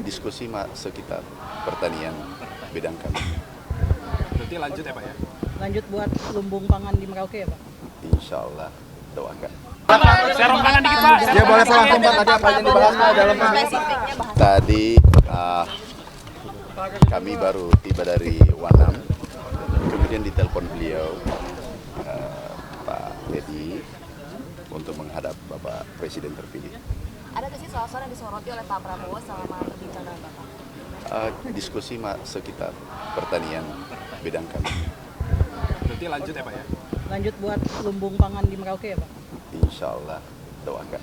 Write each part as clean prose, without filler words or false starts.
Diskusi sekitar pertanian bidang kami. Berarti lanjut ya Pak ya? Lanjut buat lumbung pangan di Merauke ya Pak? Insya Allah doakan. Serong kanan dikit Pak. Ya boleh Pak, langsung Pak, tadi apa yang dibahas Pak dalam Tadi kami baru tiba dari Wanam, kemudian ditelepon beliau Pak Edi untuk menghadap Bapak Presiden terpilih. Ada nggak sih soal-soal yang disoroti oleh Pak Prabowo selama perbincangan Bapak? Diskusi sekitar pertanian bidang kami. Berarti lanjut ya Pak ya? Lanjut buat lumbung pangan di Merauke ya Pak? Insya Allah doakan.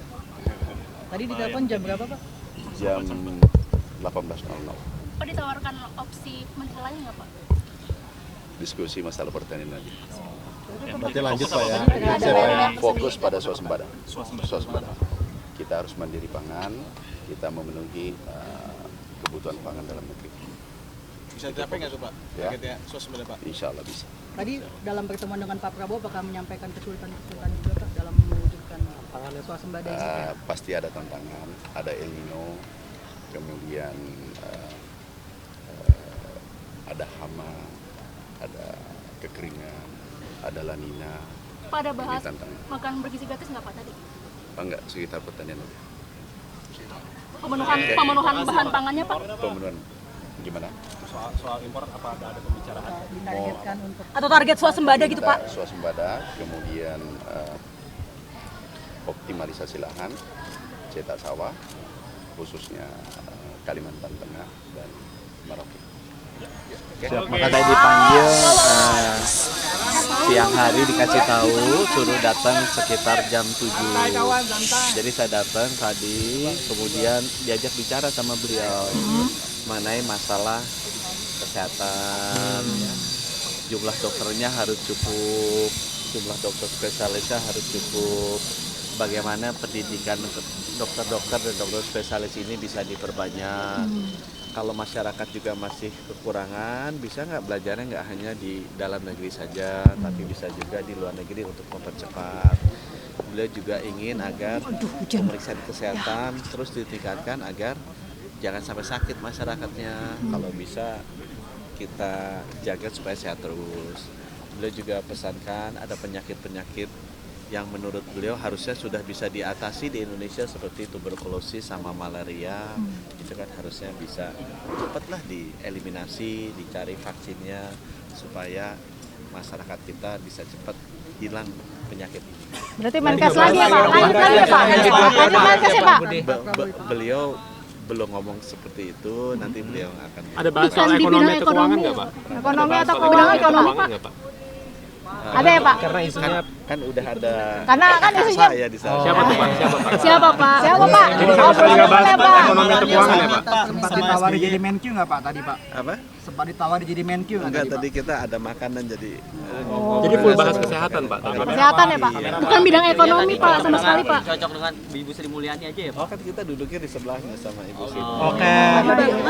Tadi ditelepon jam berapa Pak? Jam 18.00. Pak ditawarkan opsi menteri lain nggak Pak? Diskusi masalah pertanian lagi. Berarti lanjut Pak ya. Fokus pada swasembada. Kita harus mandiri pangan, kita memenuhi kebutuhan pangan dalam negeri. Bisa dicapai nggak tuh Pak? Ya. Targetnya swasembada Pak. Insya Allah bisa. Tadi dalam pertemuan dengan Pak Prabowo apakah menyampaikan kesulitan-kesulitan juga Pak dalam mewujudkan swasembada ini? Pasti ada tantangan, ada El Nino, kemudian ada hama, ada kekeringan, ada La Nina. Pak ada bahas Ini tantangan. makan bergizi gratis nggak Pak tadi? Enggak, sekitar pertanian aja. Pemenuhan bahan pangannya Pak? Pemenuhan gimana? Soal impor apa ada pembicaraan? Ditargetkan untuk Atau target swasembada gitu Kita Pak? swasembada, kemudian optimalisasi lahan, cetak sawah, khususnya Kalimantan Tengah dan Merauke. Maka saya dipanggil siang hari dikasih tahu suruh datang sekitar jam 7. Jadi saya datang tadi, kemudian diajak bicara sama beliau mengenai masalah kesehatan. Jumlah dokternya harus cukup, jumlah dokter spesialisnya harus cukup. Bagaimana pendidikan untuk dokter-dokter dan dokter spesialis ini bisa diperbanyak. Kalau masyarakat juga masih kekurangan, bisa nggak belajarnya nggak hanya di dalam negeri saja, tapi bisa juga di luar negeri untuk mempercepat. Beliau juga ingin agar pemeriksaan kesehatan terus ditingkatkan agar jangan sampai sakit masyarakatnya. Kalau bisa kita jaga supaya sehat terus. Beliau juga pesankan ada penyakit-penyakit yang menurut beliau harusnya sudah bisa diatasi di Indonesia seperti tuberkulosis sama malaria. Itu kan harusnya bisa cepatlah dieliminasi, dicari vaksinnya supaya masyarakat kita bisa cepat hilang penyakit ini. Berarti Menkes lagi ya Pak? Lanjut lagi ya Pak? Lanjut Menkes ya Pak? Beliau belum ngomong seperti itu, nanti beliau akan. Ada bahas soal ekonomi atau keuangan nggak Pak? Ekonomi atau keuangan ekonomi Pak? Ada ya Pak? Karena isunya Kan udah ada. Karena kan isunya Saya di sana. siapa tuh Pak? siapa Pak? Siapa Pak? Jadi sama sekali nggak bahas ekonomi atau keuangan ya Pak? Sempat ditawari jadi Menkyu nggak Pak tadi Pak? Apa? Sempat ditawari jadi Menkyu nggak Enggak, tadi Pak? tadi kita ada makanan jadi. Jadi full bahas kesehatan Pak. Kesehatan ya Pak? Bukan bidang ekonomi Pak sama sekali Pak? Cocok dengan Ibu Sri Mulyani aja ya Pak? Oh kan kita duduknya di sebelahnya sama Ibu Sri. Oke,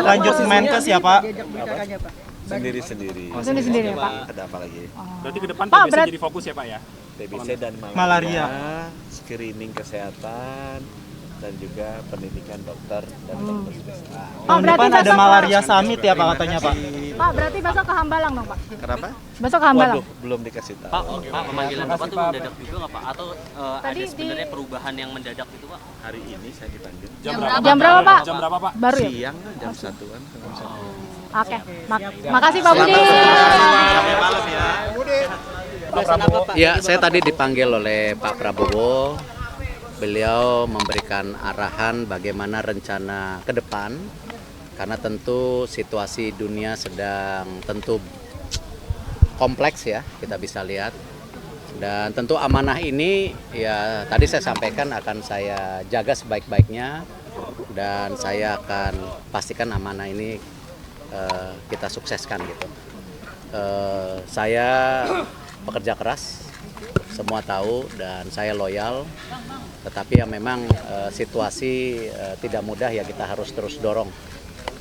lanjut Menkes ya Pak. diajak bicaranya Pak? Sendiri-sendiri. Sendiri-sendiri ya Pak? Ada apa lagi? Berarti ke depan Pak, TBC berat- jadi fokus ya Pak ya? TBC dan malaria, Malaria. screening kesehatan, dan juga pendidikan dokter dan dokter spesialis. Pak berarti Depan ada besok malaria summit ya Pak katanya Pak. Pak berarti besok ke Hambalang dong Pak? Kenapa? Besok ke Hambalang? Waduh, belum dikasih tahu. Pak, pemanggilan Bapak tuh mendadak juga nggak Pak? Atau Tadi ada sebenarnya perubahan yang mendadak itu Pak? Hari ini saya dipanggil. Jam berapa Pak? Jam berapa Pak? Baru ya? Siang jam 1-an. Oke, makasih Pak Budi. Ya, saya tadi dipanggil oleh Pak Prabowo. Beliau memberikan arahan bagaimana rencana ke depan, karena tentu situasi dunia sedang tentu kompleks ya, kita bisa lihat. Dan tentu amanah ini ya tadi saya sampaikan akan saya jaga sebaik-baiknya, dan saya akan pastikan amanah ini kita sukseskan gitu. Saya bekerja keras, semua tahu, dan saya loyal. Tetapi ya memang situasi tidak mudah ya, kita harus terus dorong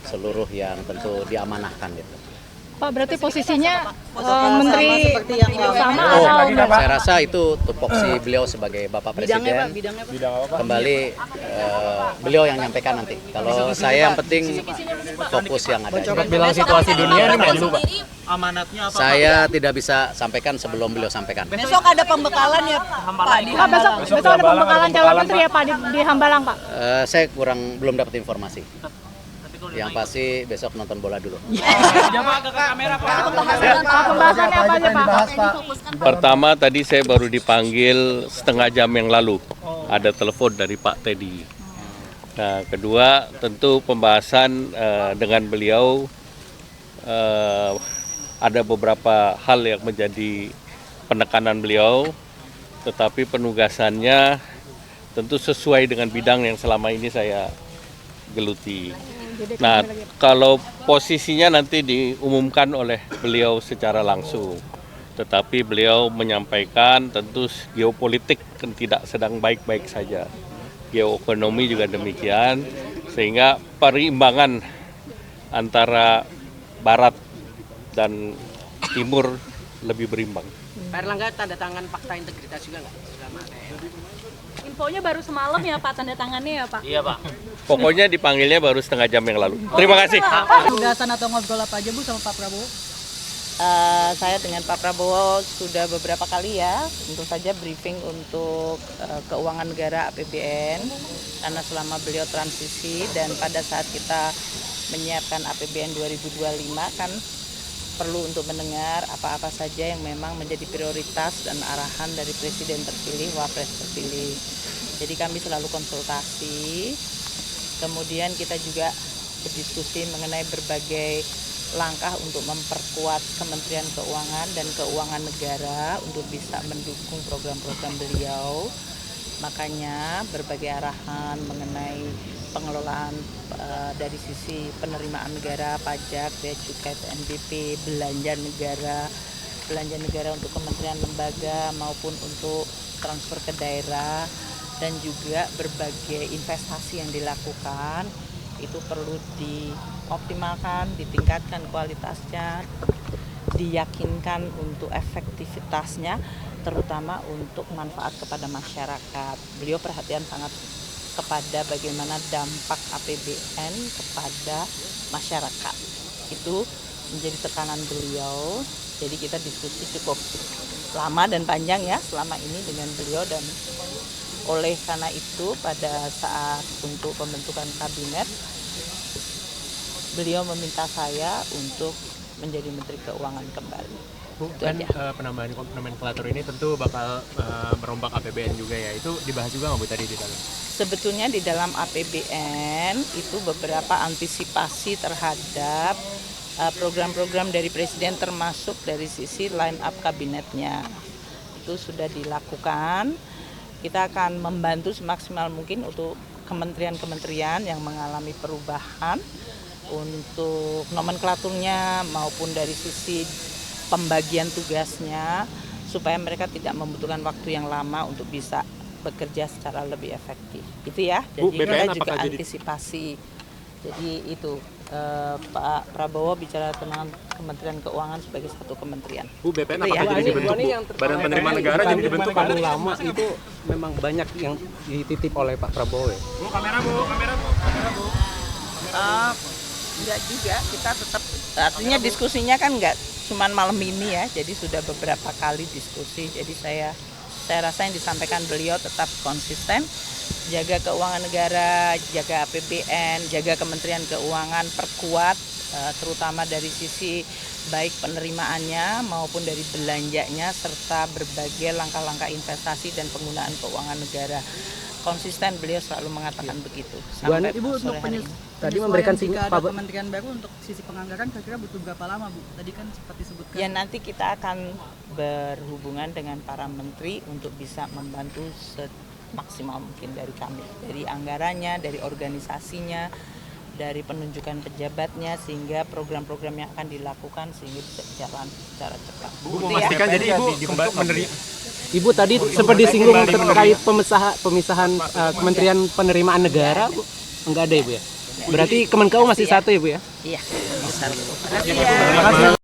seluruh yang tentu diamanahkan gitu. Pak, berarti posisinya menteri seperti yang sama Oh, atau enggak? saya rasa itu tupoksi beliau sebagai Bapak bidangnya Pak, Presiden. bidangnya Pak. Kembali beliau yang nyampaikan nanti. Kalau saya yang penting fokus yang ada. Bilang situasi dunia ini Menlu, Pak. Amanatnya apa? Saya tidak bisa sampaikan sebelum beliau sampaikan. Besok ada pembekalan ya Pak di Pak, besok ada pembekalan calon menteri ya Pak di Hambalang Pak? Saya belum dapat informasi. Yang pasti besok nonton bola dulu. Pembahasannya apa aja Pak? Pertama tadi saya baru dipanggil setengah jam yang lalu. Ada telepon dari Pak Teddy. Nah, kedua tentu pembahasan dengan beliau ada beberapa hal yang menjadi penekanan beliau, tetapi penugasannya tentu sesuai dengan bidang yang selama ini saya geluti. Nah, kalau posisinya nanti diumumkan oleh beliau secara langsung, tetapi beliau menyampaikan tentu geopolitik kan tidak sedang baik-baik saja, geoekonomi juga demikian, sehingga perimbangan antara Barat dan Timur lebih berimbang. Pak Erlangga tanda tangan fakta integritas juga nggak? Infonya baru semalam ya Pak, tanda tangannya ya Pak? Iya Pak. Pokoknya dipanggilnya baru setengah jam yang lalu. Terima kasih. Penugasan atau ngobrol apa aja Bu sama Pak Prabowo? Saya dengan Pak Prabowo sudah beberapa kali ya, tentu saja briefing untuk keuangan negara APBN, karena selama beliau transisi dan pada saat kita menyiapkan APBN 2025 kan perlu untuk mendengar apa-apa saja yang memang menjadi prioritas dan arahan dari Presiden terpilih, Wapres terpilih. Jadi kami selalu konsultasi, kemudian kita juga berdiskusi mengenai berbagai langkah untuk memperkuat Kementerian Keuangan dan Keuangan Negara untuk bisa mendukung program-program beliau. Makanya berbagai arahan mengenai pengelolaan dari sisi penerimaan negara, pajak, bea cukai, PNBP, belanja negara untuk kementerian lembaga maupun untuk transfer ke daerah, dan juga berbagai investasi yang dilakukan itu perlu dioptimalkan, ditingkatkan kualitasnya, diyakinkan untuk efektivitasnya, terutama untuk manfaat kepada masyarakat. Beliau perhatian sangat kepada bagaimana dampak APBN kepada masyarakat. Itu menjadi tekanan beliau. Jadi kita diskusi cukup lama dan panjang ya selama ini dengan beliau, dan oleh karena itu pada saat untuk pembentukan kabinet beliau meminta saya untuk menjadi Menteri Keuangan kembali. Bu, dan penambahan nomenklatur ini tentu bakal merombak APBN juga ya. Itu dibahas juga nggak Bu tadi di dalam? Sebetulnya di dalam APBN itu beberapa antisipasi terhadap program-program dari Presiden, termasuk dari sisi line up kabinetnya. Itu sudah dilakukan. Kita akan membantu semaksimal mungkin untuk kementerian-kementerian yang mengalami perubahan untuk nomenklaturnya maupun dari sisi pembagian tugasnya, supaya mereka tidak membutuhkan waktu yang lama untuk bisa bekerja secara lebih efektif. Itu ya. Jadi kita juga antisipasi. Jadi itu Pak Prabowo bicara tentang Kementerian Keuangan sebagai satu kementerian. Bu, BPN apakah jadi dibentuk, Bu? Badan Penerimaan Negara jadi dibentuk paling lama itu memang banyak yang dititip oleh Pak Prabowo ya? Bu, kamera Bu. Enggak juga, kita tetap, artinya diskusinya kan enggak cuman malam ini ya, jadi sudah beberapa kali diskusi. Jadi saya rasa yang disampaikan beliau tetap konsisten, jaga keuangan negara, jaga APBN, jaga Kementerian Keuangan, perkuat terutama dari sisi baik penerimaannya maupun dari belanjanya, serta berbagai langkah-langkah investasi dan penggunaan keuangan negara. Konsisten beliau selalu mengatakan begitu. Sampai Ibu untuk tadi memberikan jika ada kementerian baru untuk sisi penganggaran kira-kira butuh berapa lama Bu? Tadi kan sempat disebutkan. Ya nanti kita akan berhubungan dengan para menteri untuk bisa membantu semaksimal mungkin dari kami, dari anggarannya, dari organisasinya, dari penunjukan pejabatnya, sehingga program-program yang akan dilakukan sehingga bisa berjalan secara cepat. Bu, memastikan jadi Ibu tadi sempat disinggung terkait pemisahan Kementerian Penerimaan Negara, Bu. Enggak ada Ibu ya? Berarti Kemenkeu masih satu ya Bu ya? Iya, masih satu. Terima kasih ya.